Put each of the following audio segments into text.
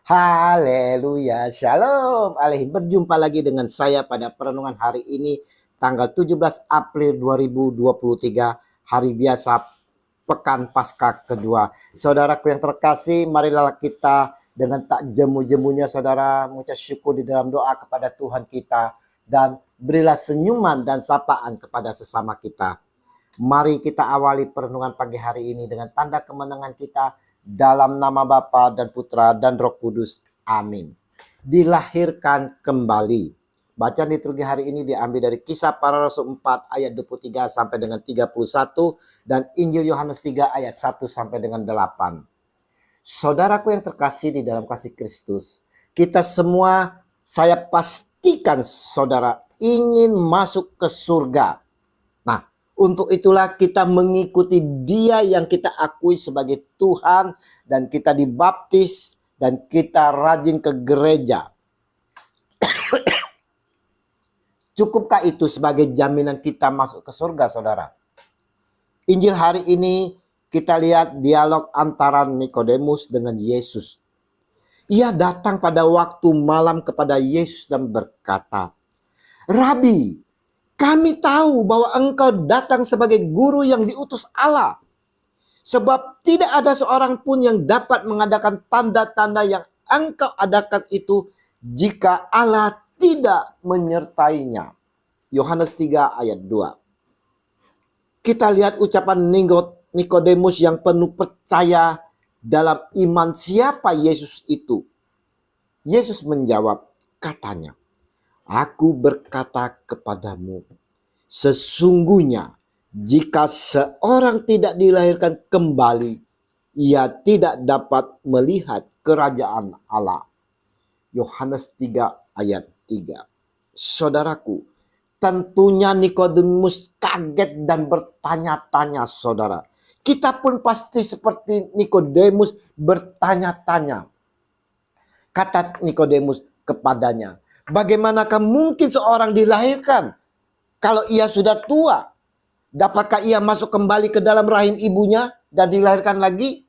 Haleluya, shalom aleihim. Berjumpa lagi dengan saya pada perenungan hari ini, tanggal 17 April 2023, hari biasa, pekan Paskah kedua. Saudaraku yang terkasih, marilah kita dengan tak jemu-jemunya saudara mengucap syukur di dalam doa kepada Tuhan kita, dan berilah senyuman dan sapaan kepada sesama kita. Mari kita awali perenungan pagi hari ini dengan tanda kemenangan kita dalam nama Bapa dan Putra dan Roh Kudus. Amin. Dilahirkan kembali. Bacaan liturgi hari ini diambil dari Kisah Para Rasul 4 ayat 23 sampai dengan 31 dan Injil Yohanes 3 ayat 1 sampai dengan 8. Saudaraku yang terkasih di dalam kasih Kristus, kita semua, saya pastikan saudara ingin masuk ke surga. Untuk itulah kita mengikuti Dia yang kita akui sebagai Tuhan, dan kita dibaptis dan kita rajin ke gereja. Cukupkah itu sebagai jaminan kita masuk ke surga, saudara? Injil hari ini kita lihat dialog antara Nikodemus dengan Yesus. Ia datang pada waktu malam kepada Yesus dan berkata, "Rabi, kami tahu bahwa engkau datang sebagai guru yang diutus Allah. Sebab tidak ada seorang pun yang dapat mengadakan tanda-tanda yang engkau adakan itu jika Allah tidak menyertainya." Yohanes 3 ayat 2. Kita lihat ucapan Nikodemus yang penuh percaya dalam iman siapa Yesus itu. Yesus menjawab, katanya, "Aku berkata kepadamu, sesungguhnya jika seorang tidak dilahirkan kembali, ia tidak dapat melihat kerajaan Allah." Yohanes 3 ayat 3. Saudaraku, tentunya Nikodemus kaget dan bertanya-tanya, saudara. Kita pun pasti seperti Nikodemus bertanya-tanya. Kata Nikodemus kepadanya, "Bagaimanakah mungkin seorang dilahirkan kalau ia sudah tua? Dapatkah ia masuk kembali ke dalam rahim ibunya dan dilahirkan lagi?"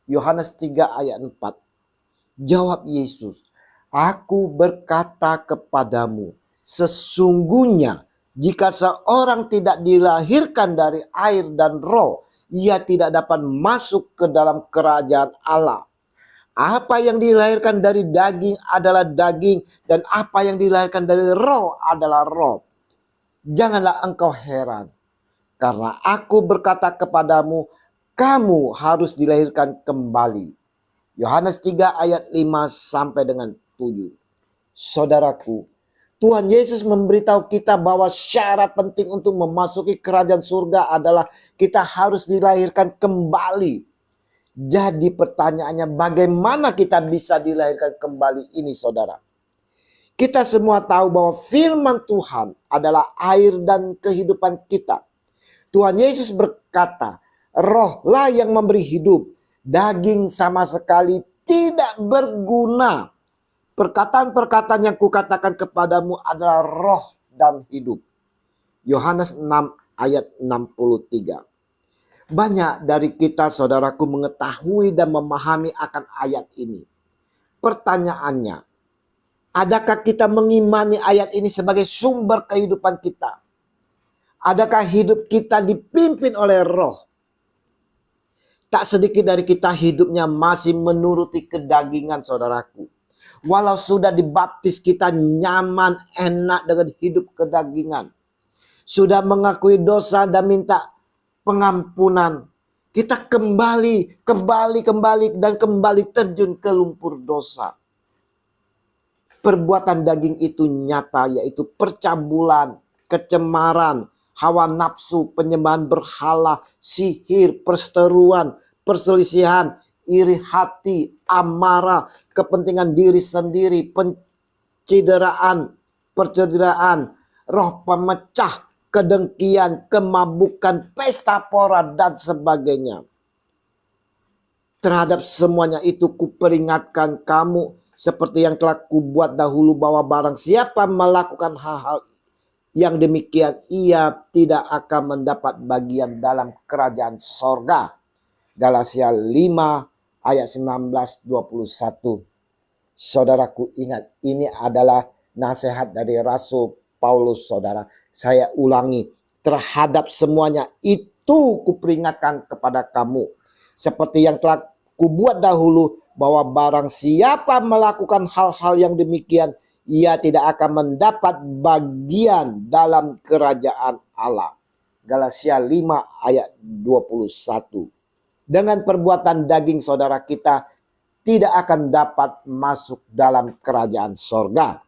Yohanes 3 ayat 4. Jawab Yesus, "Aku berkata kepadamu, sesungguhnya jika seorang tidak dilahirkan dari air dan roh, ia tidak dapat masuk ke dalam kerajaan Allah. Apa yang dilahirkan dari daging adalah daging, dan apa yang dilahirkan dari roh adalah roh. Janganlah engkau heran, karena aku berkata kepadamu, kamu harus dilahirkan kembali." Yohanes 3 ayat 5 sampai dengan 7. Saudaraku, Tuhan Yesus memberitahu kita bahwa syarat penting untuk memasuki kerajaan surga adalah kita harus dilahirkan kembali. Jadi pertanyaannya, bagaimana kita bisa dilahirkan kembali ini, saudara? Kita semua tahu bahwa firman Tuhan adalah air dan kehidupan kita. Tuhan Yesus berkata, "Rohlah yang memberi hidup, daging sama sekali tidak berguna. Perkataan-perkataan yang kukatakan kepadamu adalah roh dan hidup." Yohanes 6 ayat 63. Banyak dari kita, saudaraku, mengetahui dan memahami akan ayat ini. Pertanyaannya, adakah kita mengimani ayat ini sebagai sumber kehidupan kita? Adakah hidup kita dipimpin oleh roh? Tak sedikit dari kita hidupnya masih menuruti kedagingan, saudaraku. Walau sudah dibaptis, kita nyaman, enak dengan hidup kedagingan. Sudah mengakui dosa dan minta pengampunan, kita kembali dan kembali terjun ke lumpur dosa. Perbuatan daging itu nyata, yaitu percabulan, kecemaran, hawa nafsu, penyembahan berhala, sihir, perseteruan, perselisihan, iri hati, amarah, kepentingan diri sendiri, pencideraan, percederaan, roh pemecah, kedengkian, kemabukan, pesta pora, dan sebagainya. Terhadap semuanya itu kuperingatkan kamu seperti yang telah kubuat dahulu, bahwa barang siapa melakukan hal-hal yang demikian, ia tidak akan mendapat bagian dalam kerajaan sorga. Galatia 5 ayat 19-21. Saudaraku, ingat, ini adalah nasihat dari Rasul Paulus, saudara. Saya ulangi, terhadap semuanya itu kuperingatkan kepada kamu, seperti yang telah kubuat dahulu, bahwa barang siapa melakukan hal-hal yang demikian, ia tidak akan mendapat bagian dalam kerajaan Allah. Galatia 5 ayat 21. Dengan perbuatan daging, saudara, kita tidak akan dapat masuk dalam kerajaan sorga.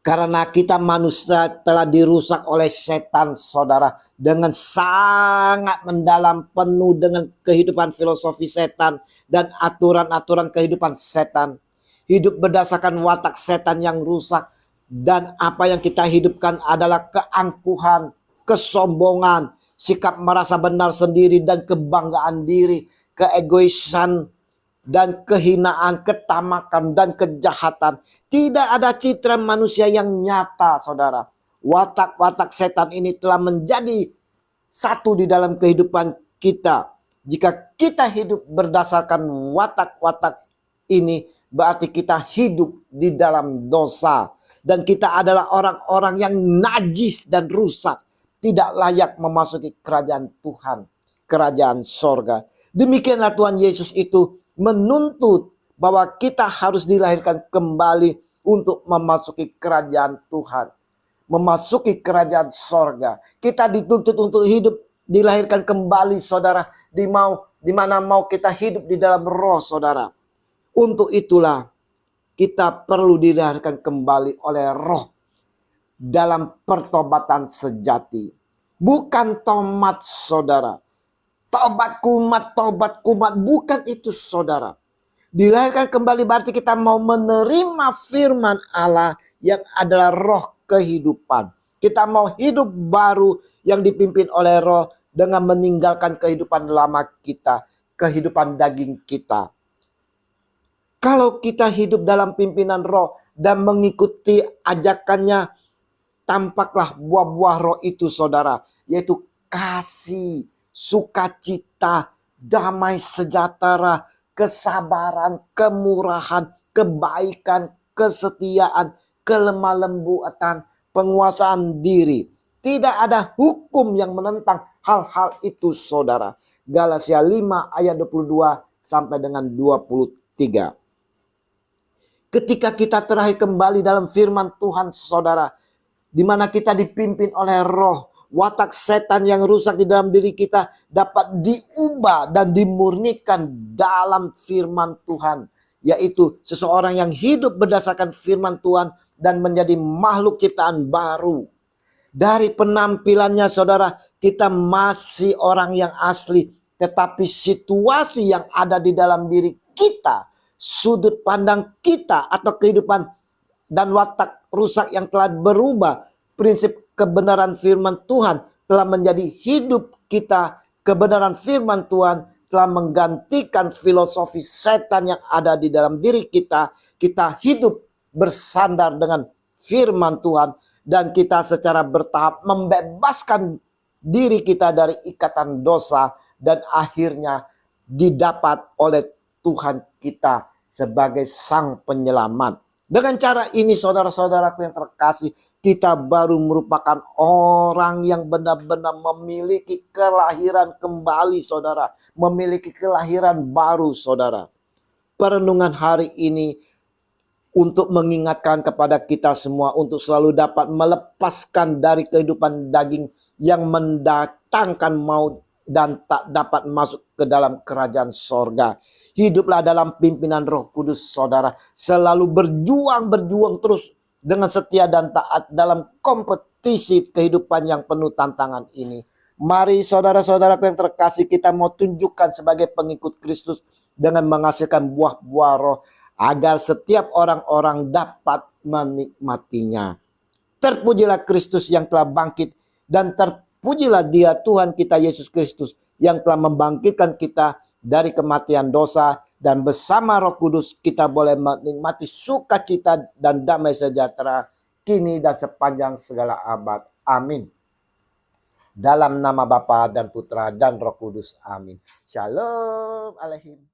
Karena kita manusia telah dirusak oleh setan, saudara, dengan sangat mendalam, penuh dengan kehidupan filosofi setan dan aturan-aturan kehidupan setan. Hidup berdasarkan watak setan yang rusak, dan apa yang kita hidupkan adalah keangkuhan, kesombongan, sikap merasa benar sendiri dan kebanggaan diri, keegoisan dan kehinaan, ketamakan dan kejahatan. Tidak ada citra manusia yang nyata, saudara. Watak-watak setan ini telah menjadi satu di dalam kehidupan kita. Jika kita hidup berdasarkan watak-watak ini, berarti kita hidup di dalam dosa. Dan kita adalah orang-orang yang najis dan rusak, tidak layak memasuki kerajaan Tuhan, kerajaan sorga. Demikianlah Tuhan Yesus itu menuntut bahwa kita harus dilahirkan kembali untuk memasuki kerajaan Tuhan, memasuki kerajaan sorga. Kita dituntut untuk hidup, dilahirkan kembali, saudara, di mana mau kita hidup di dalam roh, saudara. Untuk itulah kita perlu dilahirkan kembali oleh roh dalam pertobatan sejati. Bukan tomat, saudara. Tobat kumat, bukan itu, saudara. Dilahirkan kembali berarti kita mau menerima firman Allah yang adalah roh kehidupan. Kita mau hidup baru yang dipimpin oleh roh dengan meninggalkan kehidupan lama kita, kehidupan daging kita. Kalau kita hidup dalam pimpinan roh dan mengikuti ajakannya, tampaklah buah-buah roh itu, saudara, yaitu kasih, sukacita, damai sejahtera, kesabaran, kemurahan, kebaikan, kesetiaan, kelemah lembutan, penguasaan diri. Tidak ada hukum yang menentang hal-hal itu, saudara. Galatia 5 ayat 22 sampai dengan 23. Ketika kita terakhir kembali dalam firman Tuhan, saudara, di mana kita dipimpin oleh roh, watak setan yang rusak di dalam diri kita dapat diubah dan dimurnikan dalam firman Tuhan. Yaitu seseorang yang hidup berdasarkan firman Tuhan dan menjadi makhluk ciptaan baru. Dari penampilannya, saudara, kita masih orang yang asli. Tetapi situasi yang ada di dalam diri kita, sudut pandang kita atau kehidupan dan watak rusak yang telah berubah, prinsip kebenaran firman Tuhan telah menjadi hidup kita. Kebenaran firman Tuhan telah menggantikan filosofi setan yang ada di dalam diri kita. Kita hidup bersandar dengan firman Tuhan dan kita secara bertahap membebaskan diri kita dari ikatan dosa dan akhirnya didapat oleh Tuhan kita sebagai sang penyelamat. Dengan cara ini, saudara-saudaraku yang terkasih, kita baru merupakan orang yang benar-benar memiliki kelahiran kembali, saudara. Memiliki kelahiran baru, saudara. Perenungan hari ini untuk mengingatkan kepada kita semua untuk selalu dapat melepaskan dari kehidupan daging yang mendatangkan maut dan tak dapat masuk ke dalam kerajaan sorga. Hiduplah dalam pimpinan Roh Kudus, saudara. Selalu berjuang terus dengan setia dan taat dalam kompetisi kehidupan yang penuh tantangan ini. Mari saudara-saudara yang terkasih, kita mau tunjukkan sebagai pengikut Kristus dengan menghasilkan buah-buah roh agar setiap orang-orang dapat menikmatinya. Terpujilah Kristus yang telah bangkit dan terpujilah Dia Tuhan kita Yesus Kristus yang telah membangkitkan kita dari kematian dosa, dan bersama Roh Kudus kita boleh menikmati sukacita dan damai sejahtera kini dan sepanjang segala abad. Amin. Dalam nama Bapa dan Putra dan Roh Kudus. Amin. Shalom Aleihim.